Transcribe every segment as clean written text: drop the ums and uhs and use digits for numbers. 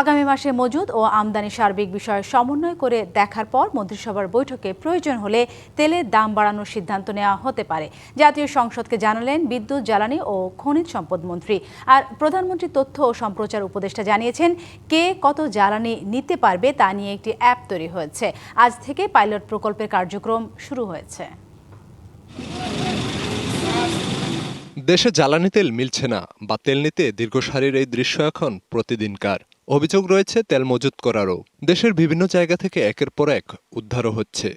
আগামী মাসে মজুদ ও আমদানি সার্বিক বিষয়ে সমন্বয় করে দেখার পর মন্ত্রিসভার বৈঠকে প্রয়োজন হলে তেলের দাম বাড়ানোর সিদ্ধান্ত নেওয়া হতে পারে। জাতীয় সংসদকে জানালেন বিদ্যুৎ, জ্বালানি ও খনিজ সম্পদ মন্ত্রী। আর প্রধানমন্ত্রী তথ্য ও সম্প্রচার উপদেষ্টা জানিয়েছেন, কে কত জ্বালানি নিতে পারবে তা নিয়ে একটি অ্যাপ তৈরি হয়েছে। আজ থেকে পাইলট প্রকল্পের কার্যক্রম শুরু হয়েছে। দেশে জ্বালানি তেল মিলছে না বা তেল নিতে দীর্ঘ সারির এই দৃশ্য এখন প্রতিদিনকার। অভিযোগ রয়েছে তেল মজুত করারও। দেশের বিভিন্ন জায়গা থেকে একের পর এক উদ্ধারও হচ্ছে।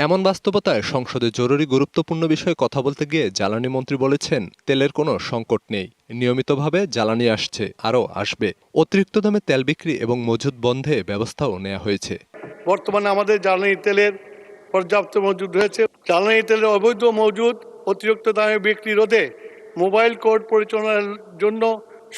এমন বাস্তবতায় সংসদে জরুরি গুরুত্বপূর্ণ বিষয়ে কথা বলতে গিয়ে জ্বালানি মন্ত্রী বলেছেন, তেলের কোনো সংকট নেই, নিয়মিতভাবে জ্বালানি আসছে, আরও আসবে। অতিরিক্ত দামে তেল বিক্রি এবং মজুত বন্ধে ব্যবস্থাও নেওয়া হয়েছে। বর্তমানে আমাদের জ্বালানি তেলের পর্যাপ্ত মজুদ রয়েছে। জ্বালানি তেলের অবৈধ মজুদ, অতিরিক্ত দামে বিক্রি রোধে মোবাইল কোর্ট পরিচালনার জন্য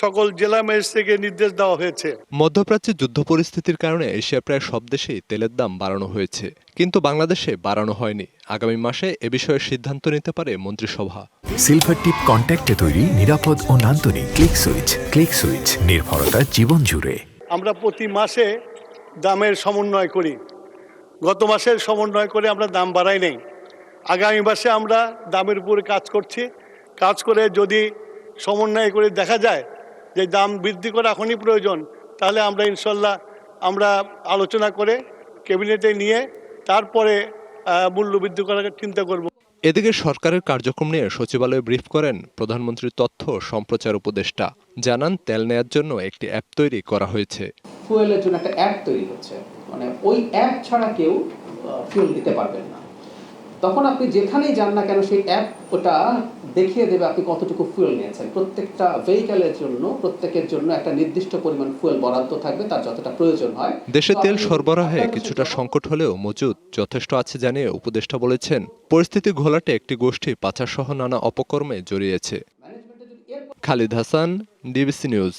সকল জেলা ম্যাজিস্ট্রেটকে নির্দেশ দেওয়া হয়েছে। মধ্যপ্রাচ্যে যুদ্ধ পরিস্থিতির কারণে এশিয়ার প্রায় সব দেশেই তেলের দাম বাড়ানো হয়েছে, কিন্তু বাংলাদেশে বাড়ানো হয়নি। আগামী মাসে এ বিষয়ে সিদ্ধান্ত নিতে পারে মন্ত্রিসভা। সিলভার টিপ কন্ট্যাক্টে তৈরি নিরাপদ ও নান্দনিক ক্লিক সুইচ নির্ভরতা জীবন জুড়ে। আমরা প্রতি মাসে দামের সমন্বয় করি। গত মাসের সমন্বয় করে আমরা দাম বাড়াই নাই। আগামী মাসে আমরা দামের উপরে কাজ করে যদি সমন্বয় করে দেখা যায় যে দাম বৃদ্ধি করা এখনই প্রয়োজন, তাহলে আমরা ইনশাল্লাহ আলোচনা করে ক্যাবিনেটে নিয়ে তারপরে মূল্য বৃদ্ধি করার চিন্তা করব। এদিকে সরকারের কার্যক্রম নিয়ে সচিবালয়ে ব্রিফ করেন প্রধানমন্ত্রীর তথ্য সম্প্রচার উপদেষ্টা। জানান, তেল নেয়ার জন্য একটি অ্যাপ তৈরি করা হয়েছে। ফুয়েলের জন্য একটা অ্যাপ তৈরি হচ্ছে, মানে ওই অ্যাপ ছাড়া কেউ ফুয়েল দিতে পারবেন না। তখন আপনি যেখানেই যান না কেন সেই অ্যাপ ওটা দেখিয়ে দেবে আপনি কতটুকু ফুয়েল নিয়েছেন। প্রত্যেকটা ভেহিক্যালের জন্য, প্রত্যেকের জন্য একটা নির্দিষ্ট পরিমাণ ফুয়েল বরাদ্দ থাকবে, তার যতটা প্রয়োজন হয়। দেশে তেল সরবরাহে কিছুটা সংকট হলেও মজুদ যথেষ্ট আছে জানিয়ে উপদেষ্টা বলেছেন, পরিস্থিতি ঘোলাটে একটি গোষ্ঠী পাচারসহ নানা অপকর্মে জড়িয়েছে। Khalid Hasan, DBC news.